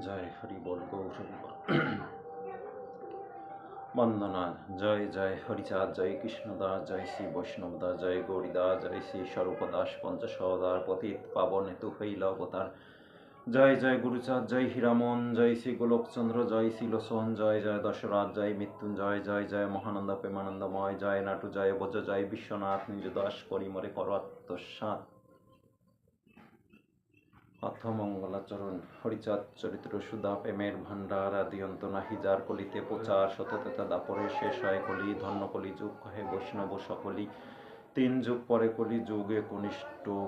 জয় হরি বল গৌর হরি বল। বন্দনা জয় জয় হরিচাঁদ, জয় কৃষ্ণদাস, জয় শ্রী বৈষ্ণবদাস, জয় গৌরীদাস, জয় শ্রী স্বরূপদাস পঞ্চসহদার পতিত পাবন হেতু হইল অবতার। জয় জয় গুরুচাঁদ, জয় হীরামন, জয় শ্রী গোলকচন্দ্র, জয় শ্রী লোচন, জয় জয় দশরথ, জয় মৃত্যুঞ্জয়, জয় জয় মহানন্দ প্রেমানন্দময়, জয় নাটু, জয় বজ, জয় বিশ্বনাথ, নিজ দাস করি মরে কর আত্মসাৎ। অথ মঙ্গলাচরণ হরিচাঁদ চরিত্র সুধা প্রেমের ভাণ্ডার, আদি অন্ত নাহি যার কলিতে প্রচার, সততা দাপরে শেষ হয় কলি, ধন্য কলি যুগ কহে বৈষ্ণব সকলি। 3 যুগ পরে কলি যুগে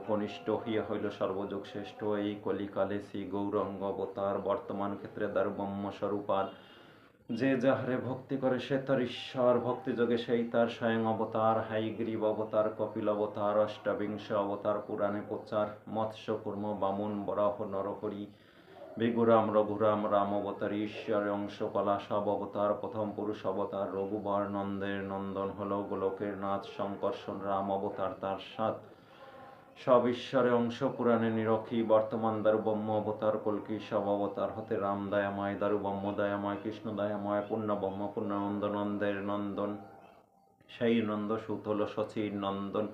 কনিষ্ঠ হইয়া হইল সর্বযুগ শ্রেষ্ঠ, এই কলিকালে শ্রী গৌরাঙ্গ অবতার, বর্তমান ক্ষেত্রে দ্বার ব্রহ্ম স্বরূপার। যে যাহারে ভক্তি করে সে তার ঈশ্বর, ভক্তি যোগে সেই তার স্বয়ং অবতার। হাইগ্রীব অবতার, কপিল অবতার, অষ্টাবিংশ অবতার পুরাণে প্রচার। মৎস্য কুর্ম বামন বরাহ নরহরি, বিগুরাম রঘুরাম রাম অবতার, ঈশ্বরের অংশ কলা সব অবতার। প্রথম পুরুষ অবতার রঘুবর, নন্দের নন্দন হল গোলকের নাথ, শঙ্কর্ষণ রাম অবতার তার 7। সব ঈশ্বরের অংশ পুরাণে নিরখী, বর্তমান দারু ব্রহ্ম অবতার কল্কি। সব অবতার হতে রাম দয়াময়, দারু ব্রহ্ম দয়াময়, কৃষ্ণ দয়াময়, পূর্ণ ব্রহ্ম পূর্ণানন্দ, নন্দের নন্দন সেই নন্দ সুত হল শচীর নন্দন।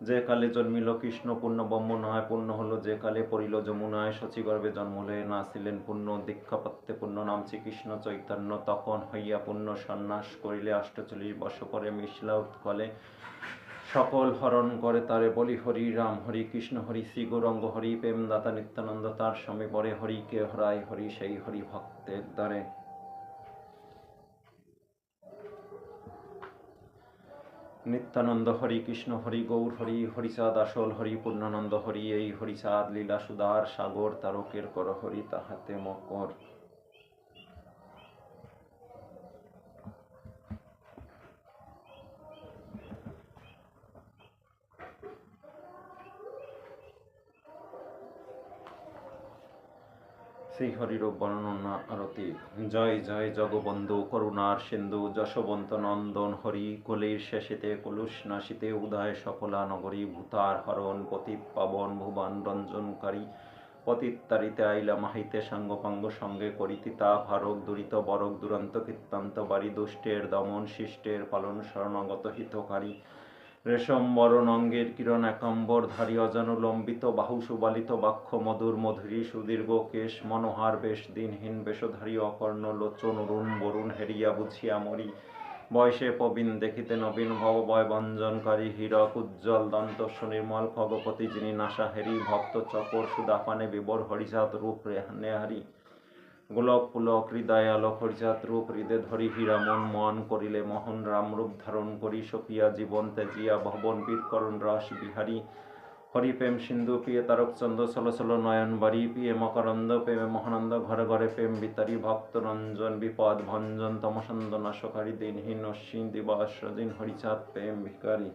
যে কালে জন্মিল কৃষ্ণ পূর্ণ ব্রহ্ম নয়, পূর্ণ হলো যে কালে পড়িল যমুনায়, শচী গর্ভে জন্ম হলে নাছিলেন পূর্ণ, দীক্ষাপত্রে পূর্ণ নাম শ্রীকৃষ্ণ চৈতন্য। তখন হইয়া পূর্ণ সন্ন্যাস করিলে 48 বর্ষ পরে মিশলা উৎকলে, সকল হরণ করে তারে বলি হরি রাম হরি কৃষ্ণ হরি, শ্রী গৌরাঙ্গ হরি প্রেমদাতা নিত্যানন্দ তার স্বামী পরে, হরিকে হরায় হরি সেই হরি ভক্তের দ্বারে। নিত্যানন্দ হরি কৃষ্ণ হরি গৌর হরি, হরিচাঁদ আসল হরি পূর্ণানন্দ হরি, এই হরিচাঁদ লীলা সুদার সাগর, তারকের কর হরি তাহাতে মকর। শ্রীহরির বর্ণনা আরতি। জয় জয় জগবন্ধু করুণার সিন্ধু, যশবন্ত নন্দন হরি, কলির শেষেতে কলুষ নাশিতে উদয় সকলা নগরী, ভূতার হরণ পতিত পাবন ভুবন রঞ্জনকারী। পতিত তারিতে আইলা মাহিতে সাঙ্গপাঙ্গ সঙ্গে করিতি তা ভারক, দুরিত বরক দুরন্ত কীর্তান্ত বাড়ি, দুষ্টের দমন শিষ্টের পালন শরণাগত হিতকারী। রেশম বরণ অঙ্গের কিরণ একাম্বর ধারী, অজানুলম্বিত বাহু সুবালিত বাক্ষ মধুর মধুরী, সুদীর্ঘ কেশ মনোহার বেশ, দিনহীন বেশধারী, অকর্ণ লোচন অরুণ বরুণ হেরিয়া বুঝিয়া মরি। বয়সে প্রবীণ দেখিতে নবীন, ভবভয় ভঞ্জনকারী, হীরক উজ্জ্বল দন্ত সুনির্মল খগপতি, যিনি নাসা হেরি ভক্ত চকর, সুদাপানে বিবর হরিচাঁদ রূপ নেহারি। গোলক পুলক হৃদয় আলোক হরিচাঁদ রূপ, হৃদে ধরি হীরামন মন করিলে মোহন, রামরূপ ধারণ করি সপিয়া জীবন ত্যাজিয়া ভবন, বীরকরণ রস বিহারী। হরি প্রেম সিন্ধু পিয়ে তারকচন্দ্র, ষোলো ষোলো নয়ন বাড়ি, পিয়ে মকরন্দ প্রেমে মহানন্দ, ঘরে ঘরে প্রেম বিতারি, ভক্ত রঞ্জন বিপদ ভঞ্জন, তমসন্দ নাশকারী, দিনহীন অশ্বিন দিবস রদিন হরিচাঁদ প্রেম ভিকারী।